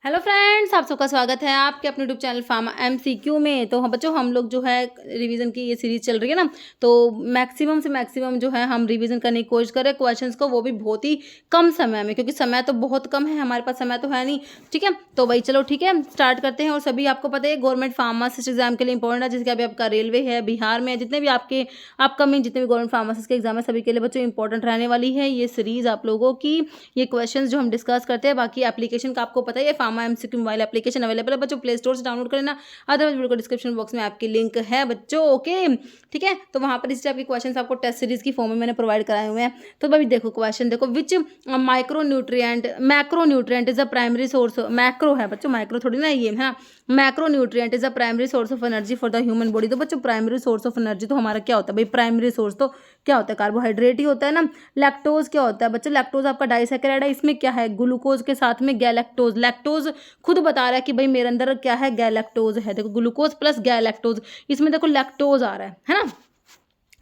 Hello friends, आप सबका स्वागत है आपके अपने यूट्यूब चैनल फार्मा एमसीक्यू में। तो हम बच्चों हम लोग जो है रिवीजन की ये सीरीज चल रही है ना, तो मैक्सिमम से मैक्सिमम जो है हम रिवीजन करने की कोशिश करें क्वेश्चंस को, वो भी बहुत ही कम समय में, क्योंकि समय तो बहुत कम है, हमारे पास समय तो है नहीं। ठीक है, तो भाई चलो ठीक है स्टार्ट करते हैं। और सभी आपको पता है गवर्नमेंट फार्मासिस्ट एग्जाम के लिए इंपॉर्टेंट है, जिसके अभी आपका रेलवे है, बिहार में जितने भी आपके अपकमिंग जितने भी गवर्नमेंट फार्मासिस्ट के एग्जाम है, सभी के लिए बच्चों इंपॉर्टेंट रहने वाली है ये सीरीज आप लोगों की। ये क्वेश्चन जो हम डिस्कस करते हैं, बाकी एप्लीकेशन का आपको पता ही है, pharma MCQ mobile application available है बच्चों, प्ले स्टोर से डाउनलोड करना। अदरवाइज वीडियो को डिस्क्रिप्शन बॉक्स में आपकी लिंक है बच्चों। ओके ठीक है, तो वहां पर इस टाइप के क्वेश्चन आपको टेस्ट सीरीज की फॉर्म में मैंने प्रोवाइड कराए हुए हैं। तो भाई देखो क्वेश्चन देखो, which macronutrient is a primary source. Macro है बच्चों, माइक्रो थोड़ी ना ये है। Macronutrient is a primary source of energy for the human body. तो बच्चों प्राइमरी सोर्स ऑफ एनर्जी तो हमारा क्या होता है भाई, प्राइमरी सोर्स तो क्या होता है, कार्बोहाइड्रेट ही होता है ना। लैक्टोज क्या होता है बच्चों, लैक्टोज आपका डाइसैकेराइड है, इसमें क्या है ग्लूकोज के साथ में गैलेक्टोज। लैक्टोज खुद बता रहा है कि भाई मेरे अंदर क्या है, गैलेक्टोज है। देखो ग्लूकोज प्लस गैलेक्टोज, इसमें देखो लैक्टोज आ रहा है ना।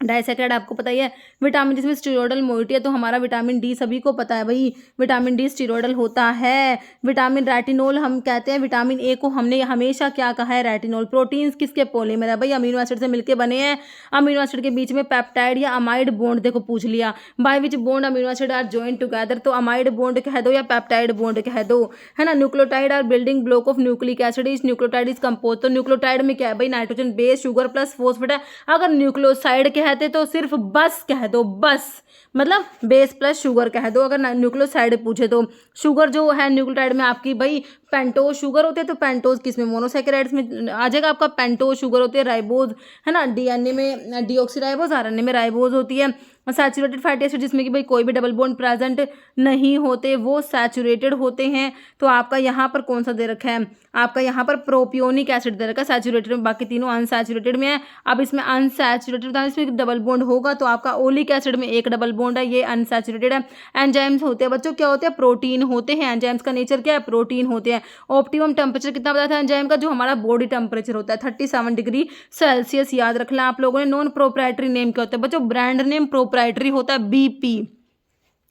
डाइसैकेराइड आपको पता ही है। विटामिन डी इसमें स्टीरोडल मोइटी है, तो हमारा विटामिन डी सभी को पता है भाई, विटामिन डी स्टीरोडल होता है। विटामिन रेटिनोल हम कहते हैं, विटामिन ए को हमने हमेशा क्या कहा है, रेटिनोल। प्रोटीन्स किसके पॉलीमर है भाई, अमीनो एसिड से मिलकर बने हैं। अमीनो एसिड के बीच में पेप्टाइड या अमाइड बॉन्ड देखो पूछ लिया, by which bond amino acid are joint together. तो अमाइड बॉन्ड कह दो या पेप्टाइड बॉन्ड कह दो, है ना। Nucleotide are building block of nucleic acid, इस न्यूक्लियोटाइड इज कंपोज। तो न्यूक्लियोटाइड में क्या है भाई, nitrogen base sugar plus phosphate है। अगर न्यूक्लियोसाइड कहते तो सिर्फ बस कह दो, बस मतलब बेस प्लस शुगर कह दो। अगर न्यूक्लियोसाइड पूछे तो शुगर जो है न्यूक्लियोटाइड में आपकी भाई पेंटोज शुगर होते हैं, तो पेंटोज किस में, मोनोसैकेराइड्स में आ जाएगा आपका। पेंटोज शुगर होती है, राइबोज है ना, डीएनए में डीऑक्सीराइबोज, आरएनए में राइबोज होती है। सैचुरेटेड फैटी एसिड जिसमें कि भाई कोई भी डबल बॉन्ड प्रेजेंट नहीं होते, वो सैचुरेटेड होते हैं। तो आपका यहाँ पर कौन सा दे रखा है, आपका यहाँ पर प्रोपियोनिक एसिड दे रखा है सैचुरेटेड में, बाकी तीनों अनसैचुरेटेड में है। अब इसमें अनसैचुरेटेड था, इसमें डबल बॉन्ड होगा, तो आपका ओलिक एसिड में एक डबल बॉन्ड है, ये अनसैचुरेटेड है। एंजाइम्स होते हैं बच्चों, क्या होते हैं, प्रोटीन होते हैं। एंजाइम्स का नेचर क्या है, प्रोटीन होते हैं। ऑप्टिमम टेम्परेचर कितना बताया था एंजाइम का, जो हमारा बॉडी टेम्परेचर होता है 37 डिग्री सेल्सियस, याद रखना आप लोगों ने। नॉन प्रोप्राइटरी नेम क्या होता है बच्चों, ब्रांड नेम प्रोप्राइटरी होता है बीपी।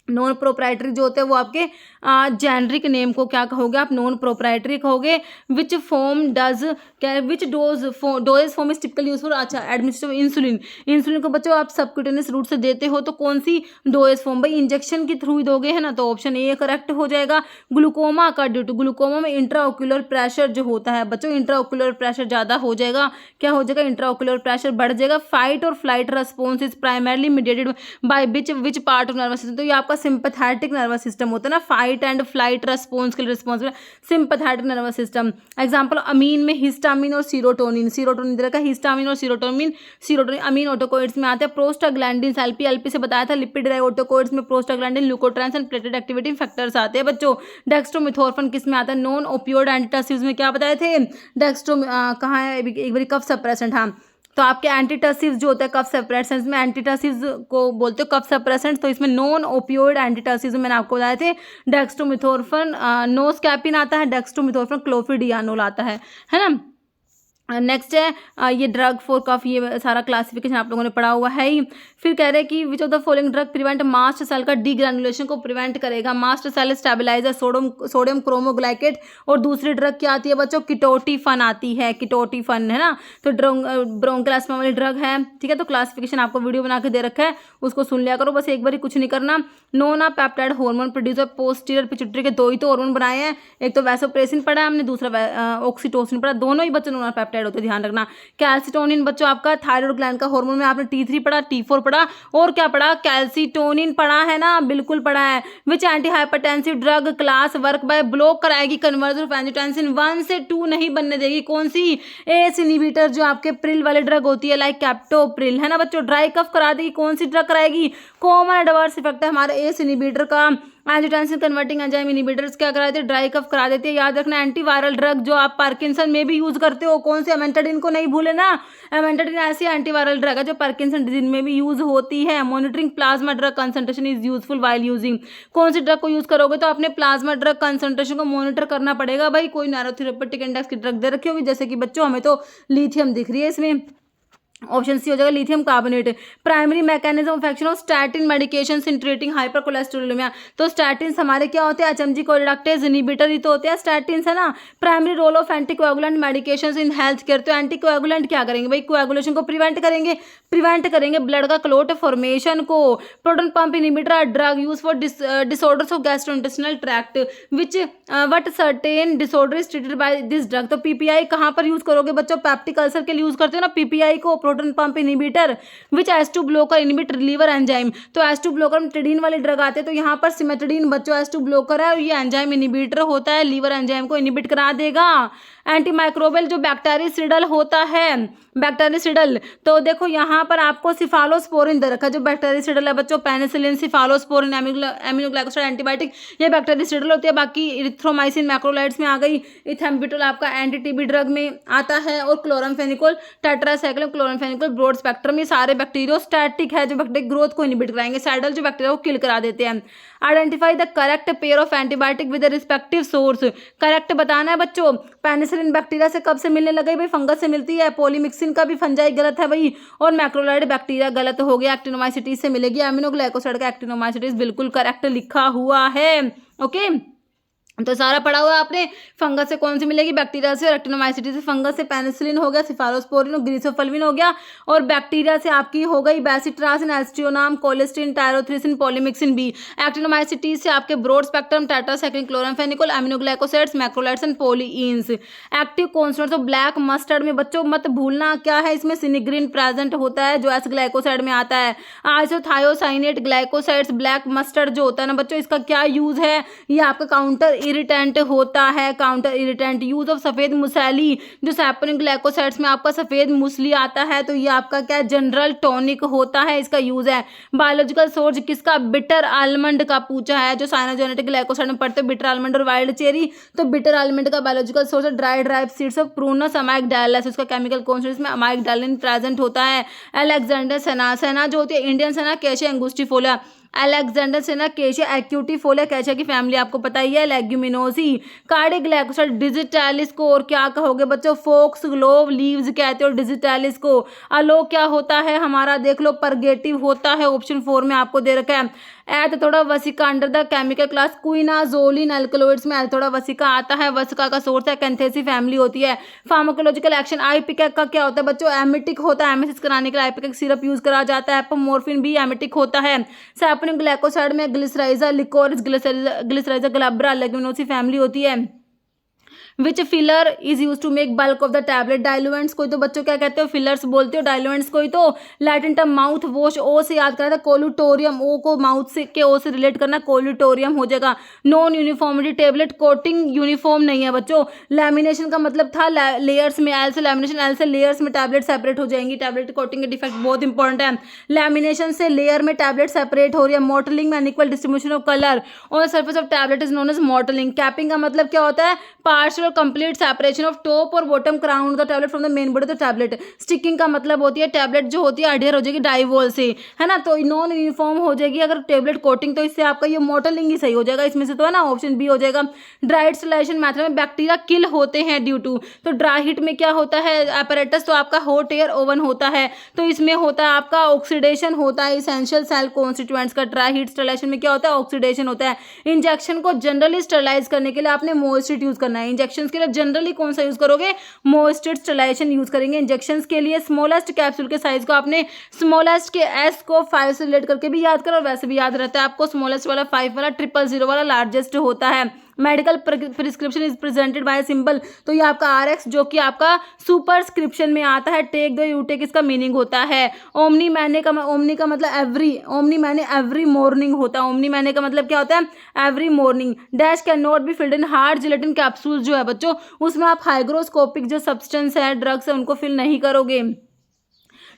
नॉन प्रोप्राइटरी जो होते हैं वो आपके जेनरिक नेम को क्या कहोगे आप, नॉन प्रोप्राइटरी कहोगे। विच फॉर्म डज क्या, which dose form is typical use for, अच्छा एडमिनिस्ट्रेशन इंसुलिन। इंसुलिन को बच्चों आप सबक्यूटेनियस रूट से देते हो, तो कौन सी डोज फॉर्म भाई, इंजेक्शन के थ्रू ही दोगे, है ना, तो ऑप्शन ए करेक्ट हो जाएगा। ग्लूकोमा का ड्यू टू, ग्लूकोमा में इंट्राओक्यूलर प्रेशर जो होता है बच्चों, इंट्राओक्यूलर प्रेशर ज़्यादा हो जाएगा, क्या हो जाएगा, इंट्राओक्यूलर प्रेशर बढ़ जाएगा। फाइट और flight response is primarily mediated by which part of nervous system. तो ये आपका सिंपैथेटिक नर्वस सिस्टम होता है ना, फाइट एंड फ्लाइट रेस्पॉन्स के लिए responsible sympathetic nervous system. Example amine में हिस्टामिन और सीरोटोनिन, सीरोटोनिन इधर का हिस्टामिन और सीरोटोनिन, सीरोटोनिन अमीन ऑटोकोइड्स में आते हैं। प्रोस्टाग्लैंडिन एलपी, एलपी से बताया था लिपिड ड्राइव ऑटोकोइड्स में prostaglandin, leukotrienes and platelet activating factors आते हैं बच्चों। डेक्स्ट्रोमिथोर्फन किस में आता है, नॉन ओपियोइड एंटीटसिव्स में, क्या बताए थे, डेक्स्ट्रो कहाँ है, एक बार कफ सप्रेसेंट, हाँ। तो आपके एंटीटसिव्स जो होते हैं कफ सप्रेसेंट्स में, एंटीटसिव्स को बोलते हो कफ सप्रेसेंट्स, तो इसमें नॉन ओपियोइड एंटीटसिव्स मैंने आपको बताए थे। डेक्स्ट्रोमिथोर्फन नोस्कैपिन आता है, डेक्स्ट्रोमिथोर्फन क्लोफिडियानोल आता है ना। नेक्स्ट है ये ड्रग फॉर कफ, ये सारा क्लासिफिकेशन आप लोगों ने पढ़ा हुआ है ही। फिर कह रहे हैं कि which of the following drug prevent mast cell का डीग्रेनुलेशन को प्रिवेंट करेगा। Mast cell stabiliser sodium cromoglycate, और दूसरी ड्रग क्या आती है बच्चों, किटोटिफन आती है, किटोटिफन है ना। तो ब्रोंकोएस्मा वाली ड्रग है, ठीक है। तो क्लासिफिकेशन आपको वीडियो बना के दे रखा है, उसको सुन लिया करो बस एक बार, कुछ नहीं करना। Nonapeptide hormone producer posterior pituitary के दो ही तो हार्मोन बनाए हैं, एक तो वैसोप्रेसिन पढ़ा है हमने, दूसरा ऑक्सीटोसिन पढ़ा, दोनों ही बच्चों नोना पेप्टाइड होते, ध्यान रखना। कैल्सिटोनिन बच्चों आपका थायराइड ग्लैंड का हार्मोन में आपने T3 पढ़ा, T4 पढ़ा, और क्या पढ़ा, कैल्सिटोनिन पढ़ा है ना, बिल्कुल पढ़ा है। Which anti hypertensive drug class work by block कराएगी कन्वर्जन ऑफ एंजियोटेंसिन 1 से 2 नहीं बनने देगी, कौन सी, एस इनहिबिटर जो आपके प्रिल वाली ड्रग होती है, लाइक कैप्टोप्रिल है ना बच्चों। ड्राई कफ करा देगी, कौन सी ड्रग कराएगी, कॉमन एडवर्स इफेक्ट है हमारे एस इनहिबिटर का। एंजियोटेंसिन कन्वर्टिंग एंजाइम इनहिबिटर्स क्या करा देते हैं, ड्राई कफ करा देते हैं। याद रखना एंटीवायरल ड्रग जो आप पार्किंसन में भी यूज करते हो, कौन सी, एमेंटाडिन को नहीं भूले ना। एमेंटाडिन ऐसी एंटीवायरल ड्रग है जो पार्किंसन डिजीज में भी यूज होती है। Monitoring plasma drug concentration is useful while using, कौन सी ड्रग को यूज करोगे, तो अपने प्लाज्मा ड्रग कंसंट्रेशन को मॉनिटर करना पड़ेगा भाई। कोई नैरोथेरेपेटिक इंडेक्स की ड्रग दे रखी होगी, जैसे कि बच्चों हमें तो लिथियम दिख रही है इसमें, ऑप्शन सी हो जाएगा lithium carbonate. Primary mechanism of action of statin medications in treating hypercholesterolemia. तो स्टैटिन हमारे क्या होते हैं, एचएमजी कोरिडक्टेज इनहिबिटर ही तो होते हैं स्टैटिन, है ना। Primary role of anticoagulant medications in health care. तो एंटीकोएगुलेंट क्या करेंगे भाई, कोएगुलेशन को प्रिवेंट करेंगे ब्लड का क्लोट फॉर्मेशन को। Proton pump inhibitor drug use for disorders of gastrointestinal tract which what certain disorder is treated by this drug. तो PPI कहाँ पर यूज करोगे बच्चों, पैप्टिक अल्सर के लिए यूज करते हो ना पीपीआई को, प्रोटॉन पंप इनहिबिटर विच एस2 ब्लॉकर इनहिबिट लीवर एंजाइम। तो एस2 ब्लॉकर में टिडीन वाले ड्रग आते हैं, तो यहाँ पर सिमेटिडीन बच्चों एस2 ब्लॉकर है और ये एंजाइम इनहिबिटर होता है, लीवर एंजाइम को इनहिबिट करा देगा। एंटीमाइक्रोबियल जो बैक्टीरियासिडल होता है, बैक्टीरियासिडल, तो देखो यहाँ पर आपको सिफालोस्पोरिन दे रखा है। जो बैक्टीरियासिडल है बच्चों, पेनिसिलिन, सिफालोस्पोरिन, एमिनोग्लाइकोसाइड एंटीबायोटिक, ये बैक्टीरियासिडल होती है। बाकी इरिथ्रोमाइसिन मैक्रोलाइड्स में आ गई, इथेम्पिटोल आपका एंटी टीबी ड्रग में आता है, और chloramphenicol, tetracycline, chloramphenicol broad spectrum, ये सारे बैक्टीरियोस्टैटिक है जो बैक्टीरिया ग्रोथ को इनहिबिट कराएंगे, साइडल जो बैक्टीरिया को किल करा देते हैं। Identify the correct pair of antibiotic with respective source. Correct बताना है बच्चों। पेनिसिलिन बैक्टीरिया से कब से मिलने लगी भाई, फंगस से मिलती है। पॉलीमिक्सिन का भी फंजाई गलत है भाई, और मैक्रोलाइड बैक्टीरिया गलत हो गया, एक्टिनोमाइसिटीज से मिलेगी। एमिनोग्लाइकोसाइड का एक्टिनोमाइसिटीज बिल्कुल करेक्ट लिखा हुआ है। ओके, तो सारा पढ़ा हुआ है आपने। फंगस से कौन सी मिलेगी, बैक्टीरिया से, और एक्टिनोमाइसिटी से। फंगस से पेनिसिलिन हो गया, सिफालोस्पोरिन और ग्रीसोफल्विन हो गया, और बैक्टीरिया से आपकी हो गई bacitracin, aztreonam, colistin, tyrothricin, polymyxin B. Actinomycetes से आपके broad spectrum, tetracycline, chloramphenicol, aminoglycosides, macrolides and polyenes. Active constituents of black mustard में बच्चों मत भूलना क्या है, इसमें सिनिग्रीन प्रेजेंट होता है जो एस ग्लाइकोसाइड में आता है। आइसोथायोसाइनेट ग्लाइकोसाइड्स, ब्लैक मस्टर्ड जो होता है ना बच्चों, इसका क्या यूज है, ये आपका काउंटर इरिटेंट होता है, काउंटर इरिटेंट। यूज ऑफ सफेद मुसैली, जो सैपोनिन ग्लाइकोसाइड्स में आपका सफेद मूसली आता है, तो ये आपका क्या जनरल टॉनिक होता है, इसका यूज है। बायोलॉजिकल सोर्स किसका, बिटर आलमंड का पूछा है, जो साइनोजेनेटिक ग्लाइकोसाइड में पढ़ते हो, बिटर आलमंड और वाइल्ड चेरी। तो बिटर आलमंड का बायोलॉजिकल सोर्स है dried ripe seeds of Prunus amygdalus, उसका केमिकल कॉन्स्टिट्यूएंट्स में अमाइगडाइलिन प्रेजेंट होता है। अलेक्जेंडर सेना, सेना जो होती है इंडियन सेना, कैशिया एंगुस्टिफोलिया। अलेक्जेंडर सेना, केशिया एक्यूटिफोलिया, कैशिया की फैमिली आपको पता ही है, लेग्यूमिनोसी। कार्डिक ग्लाइकोसाइड, डिजिटैलिस को, और क्या कहोगे बच्चों, फोक्स ग्लोव लीव्स कहते हो डिजिटैलिस को। अलो क्या होता है हमारा, देख लो, परगेटिव होता है, ऑप्शन 4 में आपको दे रखा है। Adhatoda vasica under the chemical class quinazoline alkaloids में एथोडा वसिका आता है, वसिका का सोर्स है, कैंथेसी फैमिली होती है। फार्माकोलॉजिकल एक्शन, आईपिकेक का क्या होता है बच्चों, एमिटिक होता है, एमिसिस कराने के लिए आईपिकेक सिरप यूज करा जाता है। एपोमोर्फिन भी एमिटिक होता है। सैपोनिक ग्लाइकोसाइड में Glycyrrhiza, liquorice, Glycyrrhiza glabra, Leguminosae family होती है। Which filler is use to make bulk of the tablet, diluents कोई तो बच्चों क्या कहते हो, फिलर्स बोलते हो, डायलुएंट्स कोई तो। लैटिन टर्म माउथ वॉश, ओ से याद करा था, कोल्यूटोरियम, ओ को माउथ से के ओ से रिलेट करना, कोल्यूटोरियम हो जाएगा। Non uniformity tablet, coating uniform नहीं है बच्चों। लैमिनेशन का मतलब था लेयर्स में, एल से लैमिनेशन, एल से लेयर्स में टैबलेट सेपरेट हो जाएंगी। टैबलेट कोटिंग के डिफेक्ट बहुत इंपॉर्टेंट है। लैमिनेशन से लेयर में टैबलेट सेपरेट हो रही है। मॉटलिंग में unequal distribution of colour on surface of tablet is known as mottling. Capping का मतलब क्या होता है, partial complete separation of top और bottom crown the tablet from the main body of the tablet. Sticking का मतलब होती है टैबलेट जो होती है अडेयर हो जाएगी डाइवॉल से, है ना, तो नॉन यूनिफॉर्म हो जाएगी अगर टैबलेट कोटिंग, तो इससे आपका ये मॉटलिंग ही सही हो जाएगा इसमें से, तो है ना, ऑप्शन बी हो जाएगा। ड्राई स्टरलाइजेशन मेथड में बैक्टीरिया किल होते हैं ड्यू टू, तो ड्राई हीट में क्या होता है apparatus, तो आपका हॉट एयर ओवन होता है, तो इसमें होता है आपका ऑक्सीडेशन होता है इसेंशियल सेल कॉन्स्टिट्यूएंट्स का। ड्राई हीट स्टरलाइजेशन में क्या होता है, ऑक्सीडेशन होता है। इंजेक्शन को जनरली स्टरलाइज करने के लिए आपने मोइस्टेट यूज करना है। इंजेक्शन के लिए जनरली कौन सा यूज करोगे, मोइस्टेट स्टरलाइजेशन यूज करेंगे। इंजेक्शन के लिए स्मॉलेस्ट कैप्सूल के साइज को आपने स्मॉलेस्ट के एस को 5 से रिलेट करके भी याद करो, और वैसे भी याद रहता है आपको। स्मॉलेस्ट वाला 5 वाला, 000 वाला लार्जेस्ट होता है। Medical prescription is presented by symbol, तो ये आपका RX जो कि आपका सुपरस्क्रिप्शन में आता है। टेक दो यू टेक इसका मीनिंग होता है। ओमनी मैंने का मतलब एवरी, ओमनी मैंने एवरी मॉर्निंग होता है। ओमनी मैंने का मतलब क्या होता है, every morning. Dash can not be filled in hard gelatin capsule जो है बच्चों, उसमें आप हाइग्रोस्कोपिक जो सब्सटेंस है, ड्रग्स है, उनको फिल नहीं करोगे।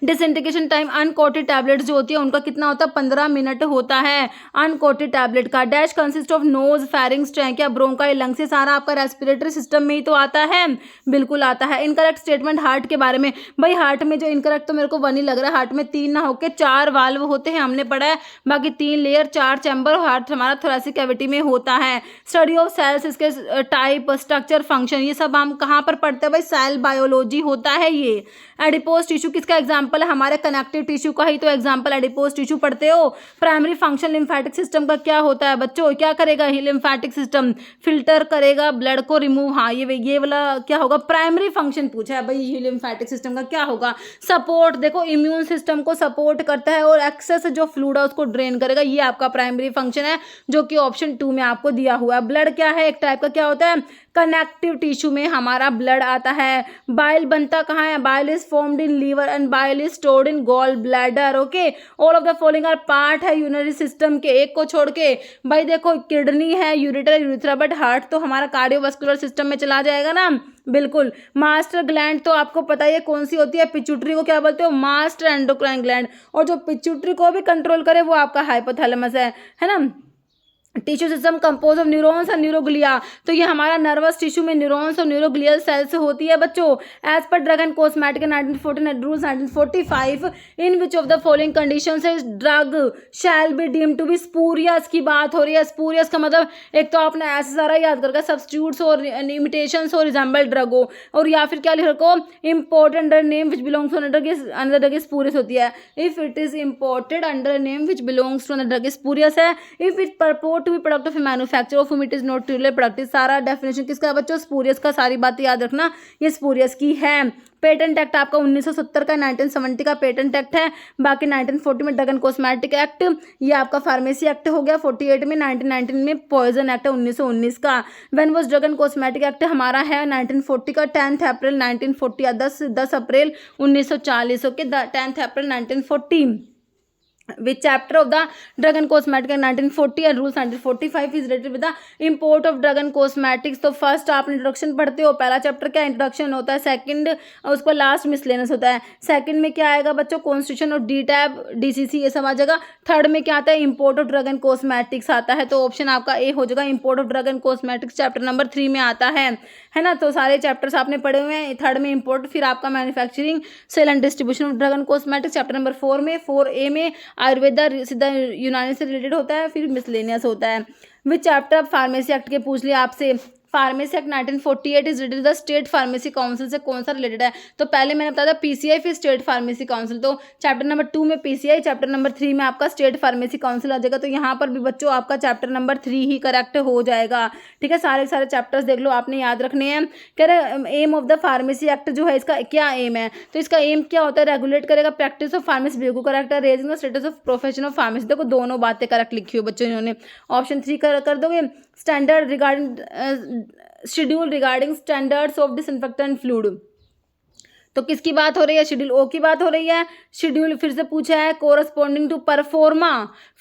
डिसइंटीग्रेशन टाइम अनकोटेड टैबलेट जो होती है उनका कितना होता है, 15 मिनट होता है अनकोटेड टैबलेट का। Dash consist of nose, pharynx, trachea, bronchi, lung से सारा आपका रेस्पिरेटरी सिस्टम में ही तो आता है, बिल्कुल आता है। इनकरेक्ट स्टेटमेंट हार्ट के बारे में, भाई हार्ट में जो इनकरेक्ट तो मेरे को 1 ही लग रहा है, हार्ट में 3 ना होके 4 वाल्व होते हैं, हमने पढ़ा है, बाकी 3 लेयर 4 चैम्बर हार्ट हमारा थोरेसिक कैविटी में होता है। स्टडी ऑफ सेल्स, इसके टाइप, स्ट्रक्चर, फंक्शन, ये सब हम कहाँ पर पढ़ते हैं भाई, सेल बायोलॉजी होता है ये। एडिपोज टिश्यू किसका एग्जाम्पल एग्जाम्पल है हमारे कनेक्टिव टिश्यू का ही तो एग्जाम्पल एडिपोज टिश्यू पढ़ते हो। प्राइमरी फंक्शन लिम्फेटिक सिस्टम का क्या होता है बच्चों, क्या करेगा लिम्फेटिक सिस्टम, फिल्टर करेगा ब्लड को रिमूव। हाँ ये वाला क्या होगा, प्राइमरी फंक्शन पूछा है भाई लिम्फेटिक सिस्टम का क्या होगा। सपोर्ट, देखो इम्यून सिस्टम को सपोर्ट करता है और एक्सेस जो फ्लूइड है उसको ड्रेन करेगा, ये आपका प्राइमरी फंक्शन है जो कि ऑप्शन 2 में आपको दिया हुआ है। ब्लड क्या है, एक टाइप का क्या होता है, कनेक्टिव टिश्यू में हमारा ब्लड आता है। बाइल बनता कहाँ है, bile is formed in liver and bile is stored in gall bladder. Okay, all of the following are part है यूरिनरी सिस्टम के, एक को छोड़ के। भाई देखो किडनी है, यूरेटर, यूरिथ्रा, बट हार्ट तो हमारा कार्डियोवास्कुलर सिस्टम में चला जाएगा ना, बिल्कुल। मास्टर ग्लैंड तो आपको पता ही है कौन सी होती है, पिट्यूटरी को क्या बोलते हो, मास्टर एंडोक्राइन ग्लैंड, और जो पिट्यूटरी को भी कंट्रोल करे वो आपका हाइपोथैलेमस है ना। Tissue system compose of neurons और न्यूरोग्लिया, तो ये हमारा नर्वस टिश्यू में न्यूरॉन्स और न्यूरोग्लियल सेल्स होती है बच्चों। As per drug and cosmetic 1914 rules 1945 in which of the following conditions is drug shall be deemed to be spurious की बात हो रही है। स्पूरियस का मतलब एक तो आपने ऐसे सारा याद करके सब्स्टिट्यूट्स और इमिटेशंस और रिजेंबल ड्रग हो, और या फिर क्या लिख रखो, imported under name which belongs to another drug spurious होती है। If it is imported under name which belongs to another drug spurious है। If it purport to be product of manufacture of whom it is not truly product, सारा definition किसका है बच्चों, spurious का। सारी बातें याद रखना, ये स्पूरियस की है। पेटेंट एक्ट आपका 1970 का, 1970 का पेटेंट एक्ट है। बाकी 1940 में ड्रग एंड कॉस्मेटिक एक्ट, ये आपका फार्मेसी एक्ट हो गया। 48 में, 1919 में पॉइजन एक्ट है 1919 का। When was drug and cosmetic act हमारा है 1940 का, 10 अप्रैल 1940, 10 अप्रैल 1940 okay, 10 April 1940। Which chapter of the drug and cosmetic in 1940 and rules 1945 is related with the import of drug and cosmetics। तो फर्स्ट आप इंट्रोडक्शन पढ़ते हो, पहला चैप्टर क्या इंट्रोडक्शन होता है, सेकंड उसको लास्ट मिसलेनियस होता है। सेकंड में क्या आएगा बच्चों, कॉन्स्टिट्यूशन और डी टैब DCC ये सब आ जाएगा। थर्ड में क्या आता है, import of drug and cosmetics आता है, तो ऑप्शन आपका ए हो जाएगा। Import of drug and cosmetics chapter number 3 में आता है ना। तो सारे चैप्टर्स आपने पढ़े हुए हैं। थर्ड में इंपोर्ट, फिर आपका manufacturing, sale and distribution of drug and cosmetics chapter number 4 में। 4A में आयुर्वेदा सीधा यूनानी से रिलेटेड होता है, फिर मिसलेनियस होता है। विच चैप्टर फार्मेसी एक्ट के पूछ लिया आपसे। Pharmacy act 1948 is related the state pharmacy council से कौन सा रिलेटेड है, तो पहले मैंने बताया था PCI फिर स्टेट फार्मेसी काउंसिल, तो चैप्टर नंबर 2 में PCI, चैप्टर नंबर 3 में आपका स्टेट फार्मेसी काउंसिल आ जाएगा। तो यहाँ पर भी बच्चों आपका चैप्टर नंबर 3 ही करेक्ट हो जाएगा। ठीक है, सारे चैप्टर्स देख लो, आपने याद रखने हैं। कह रहे aim of the pharmacy act जो है इसका क्या एम है, तो इसका एम क्या होता है, रेगुलेट करेगा प्रैक्टिस ऑफ फार्मेसी, बिल्कुल करेक्ट है। Raising the status of profession of pharmacy, देखो दोनों बातें करेक्ट लिखी हो बच्चों इन्होंने, ऑप्शन 3 कर दोगे। Standard regarding schedule regarding standards of disinfectant fluid, तो किसकी बात हो रही है, शेड्यूल ओ की बात हो रही है। शेड्यूल फिर से पूछा है corresponding to proforma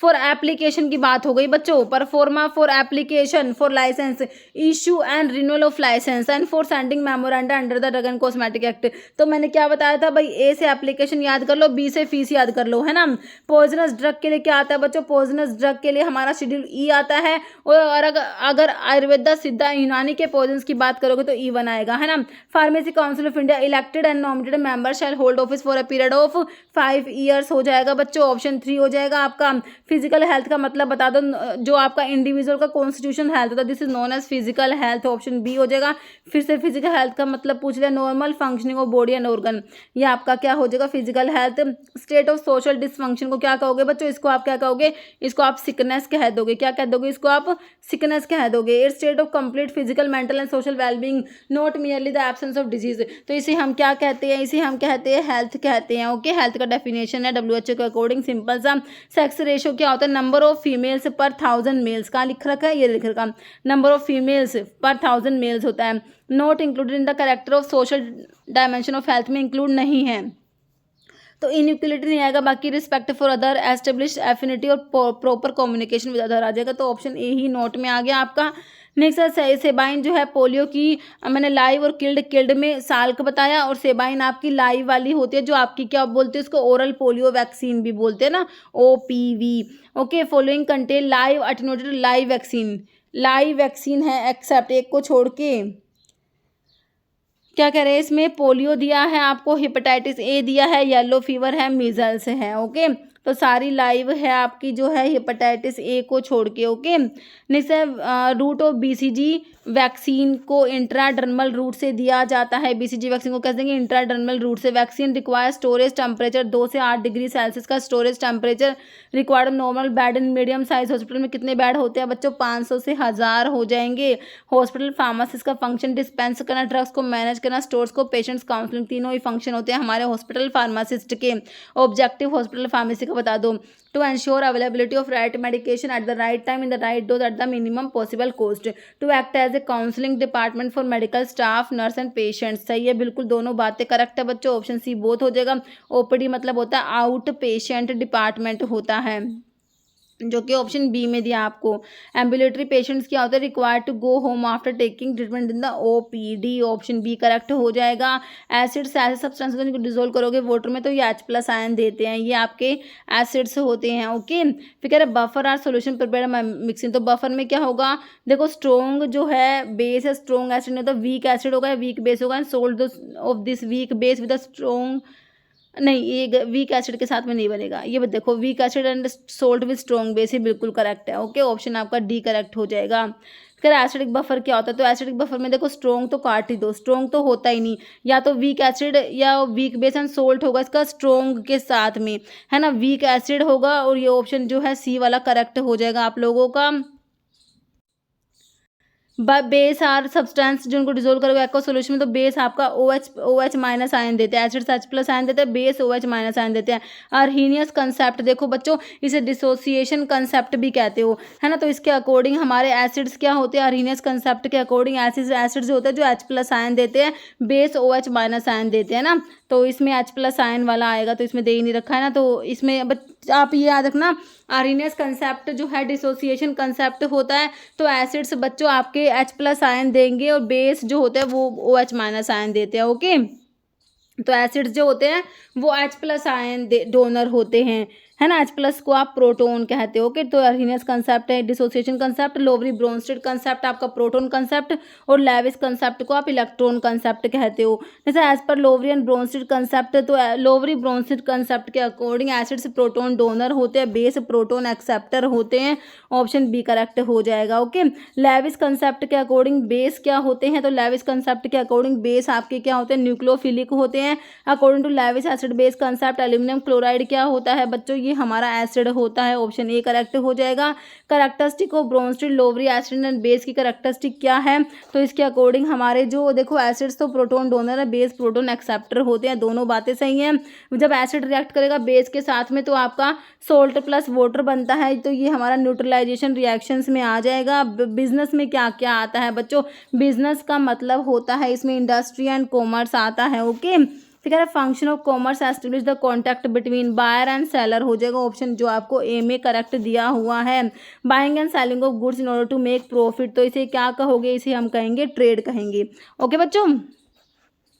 for application की बात हो गई बच्चों। Proforma for application for licence issue and renewal of licence and for sending memoranda under the drug and cosmetic act. तो मैंने क्या बताया था भाई, ए से एप्लीकेशन याद कर लो, बी से फीस याद कर लो, है ना। पॉइजनस ड्रग के लिए क्या आता है बच्चों, पॉइजनस ड्रग के लिए हमारा शेड्यूल ई आता है, और अगर आयुर्वेदा सिद्धा यूनानी के पॉइजन की बात करोगे तो E1 आएगा, है ना। Pharmacy council of India elected and nominated member shall hold office for a period of 5 years हो जाएगा बच्चों, ऑप्शन 3 हो जाएगा आपका। फिजिकल हेल्थ का मतलब बता दो, जो आपका इंडिविजुअल का कॉन्स्टिट्यूशन हेल्थ होता है, this is known as physical health, option B हो जाएगा। फिर से फिजिकल हेल्थ का मतलब पूछ लिया, normal functioning of body and organ, ये आपका क्या हो जाएगा, physical health. State of social dysfunction को क्या कहोगे बच्चों, इसको आप क्या कहोगे, इसको आप सिकनेस कह दोगे, क्या कह दोगे, इसको आप सिकनेस कह दोगे। It's state of complete physical mental and social wellbeing, not merely the absence of disease, तो इसे हम क्या कहते हैं, इसे हम कहते हैं हेल्थ कहते हैं। ओके, हेल्थ का डेफिनेशन है WHO के अकॉर्डिंग सिंपल सा। सेक्स रेशियो क्या होता है, नंबर ऑफ फीमेल्स पर 1000 मेल्स, कहाँ लिख रखा है, ये लिख रखा, नंबर ऑफ फीमेल्स पर 1000 मेल्स होता है। Not included in the character of social dimension of health में इंक्लूड नहीं है, तो इनइक्वलिटी नहीं आएगा। बाकी respect for other, establish affinity और प्रॉपर कम्युनिकेशन विद अदर आ जाएगा, तो ऑप्शन ए ही नोट में आ गया आपका। नेक्स्ट है सेबाइन जो है पोलियो की, मैंने लाइव और किल्ड में साल का बताया, और सेबाइन आपकी लाइव वाली होती है, जो आपकी क्या बोलते हैं उसको, ओरल पोलियो वैक्सीन भी बोलते हैं ना, OPV। Okay, following contain live attenuated live vaccine, live vaccine है एक्सेप्ट एक को छोड़ के, क्या कह रहे हैं इसमें, पोलियो दिया है आपको, हेपेटाइटिस A दिया है, येलो फीवर है, मीजल्स है। ओके, तो सारी लाइव है आपकी जो है हेपेटाइटिस ए को छोड़ के। ओके, नेक्स्ट है रूट ऑफ बीसीजी वैक्सीन को इंट्राडर्मल रूट से दिया जाता है। बीसीजी वैक्सीन को कैसे देंगे? इंट्राडर्मल रूट से। वैक्सीन रिक्वायर स्टोरेज टेम्परेचर 2 से 8 डिग्री सेल्सियस का storage temperature required normal bed in medium size hospital में कितने बेड होते हैं बच्चों? 500 से 1000 हो जाएंगे। हॉस्पिटल फार्मासिस्ट का फंक्शन डिस्पेंस करना, ड्रग्स को मैनेज करना, स्टोर्स को, पेशेंट्स काउंसलिंग, तीनों ही फंक्शन होते हैं हमारे हॉस्पिटल फार्मासिस्ट के। ऑब्जेक्टिव हॉस्पिटल फार्मेसी का बता दो। To ensure availability of right medication at the right time in the right dose at the minimum possible cost. To act as a counselling department for medical staff, nurse and patients. सही है, बिल्कुल दोनों बातें correct है बच्चों। Option C both हो जाएगा। OPD मतलब होता है आउट पेशेंट डिपार्टमेंट होता है, जो कि ऑप्शन बी में दिया आपको। एम्बुलेटरी पेशेंट्स क्या होता है? Required to go home after taking treatment in the OPD. Option B correct हो जाएगा। एसिड्स ऐसे सब्सटेंस को जिनको डिजोल्व करोगे वाटर में तो ये H+ आयन देते हैं, ये आपके एसिड्स होते हैं। ओके, फिर कह रहे buffer are solution prepare mixing. तो बफर में क्या होगा? देखो स्ट्रॉन्ग जो है बेस है, स्ट्रॉन्ग एसिड नहीं तो वीक एसिड होगा, वीक बेस होगा। Salt of this weak base with strong, नहीं ये वीक एसिड के साथ में नहीं बनेगा। ये देखो weak acid and salt with strong base, ही बिल्कुल करेक्ट है। ओके, ऑप्शन आपका डी करेक्ट हो जाएगा। फिर एसिडिक बफर क्या होता है? तो एसिडिक बफर में देखो स्ट्रॉन्ग तो काट ही दो, स्ट्रॉन्ग तो होता ही नहीं, या तो वीक एसिड या वीक बेस एंड सोल्ट होगा इसका स्ट्रॉन्ग के साथ में, है ना, वीक एसिड होगा। और ये ऑप्शन जो है सी वाला करेक्ट हो जाएगा आप लोगों का। बेस आर सब्सटेंस जिनको डिजोल्व करोगे एक्वा सोल्यूशन में तो बेस आपका OH- आयन देते हैं, एसिड्स H+ आयन देते हैं, बेस OH- आयन देते हैं। अर्हीनियस कंसेप्ट देखो बच्चों, इसे डिसोसिएशन कंसेप्ट भी कहते हो, है ना। तो इसके अकॉर्डिंग हमारे एसिड्स क्या होते हैं? अर्हीनियस कंसेप्ट के अकॉर्डिंग एसिड्स जो होते हैं जो H+ आयन देते हैं, बेस OH- आयन देते हैं ना। तो इसमें H+ आयन वाला आएगा, तो इसमें दे ही नहीं रखा है ना। तो इसमें आप ये याद रखना, अर्हीनियस कंसेप्ट जो है डिसोसिएशन कंसेप्ट होता है। तो एसिड्स बच्चों आपके H+ आयन देंगे और बेस जो होता है वो OH- आयन देते हैं। ओके, तो एसिड्स जो होते हैं वो H+ आयन डोनर होते हैं, है ना। H+ को आप प्रोटॉन कहते हो। ओके, तो अर्हीनियस कंसेप्ट है डिसोसिएशन कंसेप्ट, लोवरी ब्रोंस्टेड कंसेप्ट आपका प्रोटॉन कंसेप्ट, और लेविस कंसेप्ट को आप इलेक्ट्रॉन कंसेप्ट कहते हो। जैसे as per लोवरी and Bronsted concept, तो लोवरी ब्रोंस्टेड कंसेप्ट के अकॉर्डिंग एसिड्स प्रोटॉन डोनर होते हैं, बेस प्रोटॉन एक्सेप्टर होते हैं। ऑप्शन बी करेक्ट हो जाएगा। ओके, लेविस कंसेप्ट के अकॉर्डिंग बेस क्या होते हैं? तो लेविस कंसेप्ट के अकॉर्डिंग बेस आपके क्या होते हैं? न्यूक्लियोफिलिक होते हैं। According to Lewis acid base concept aluminium chloride क्या होता है बच्चों? ये हमारा एसिड होता है। ऑप्शन ए करेक्ट हो जाएगा। Characteristic of Bronsted Lowry acid and base की करैक्टरिस्टिक क्या है? तो इसके अकॉर्डिंग हमारे जो देखो एसिड्स तो प्रोटॉन डोनर है, बेस प्रोटॉन एक्सेप्टर होते हैं, दोनों बातें सही हैं। जब एसिड रिएक्ट करेगा बेस के साथ में तो आपका सोल्ट प्लस वाटर बनता है, तो ये हमारा न्यूट्रलाइजेशन रिएक्शंस में आ जाएगा। बिजनेस में क्या क्या आता है बच्चों? बिजनेस का मतलब होता है इसमें इंडस्ट्री एंड कॉमर्स आता है। ओके, फिर कह रहा है function of commerce establish the contact between buyer and seller हो जाएगा। ऑप्शन जो आपको ए में करेक्ट दिया हुआ है। Buying and selling of goods in order to make profit, तो इसे क्या कहोगे? इसे हम कहेंगे ट्रेड कहेंगे। ओके बच्चों।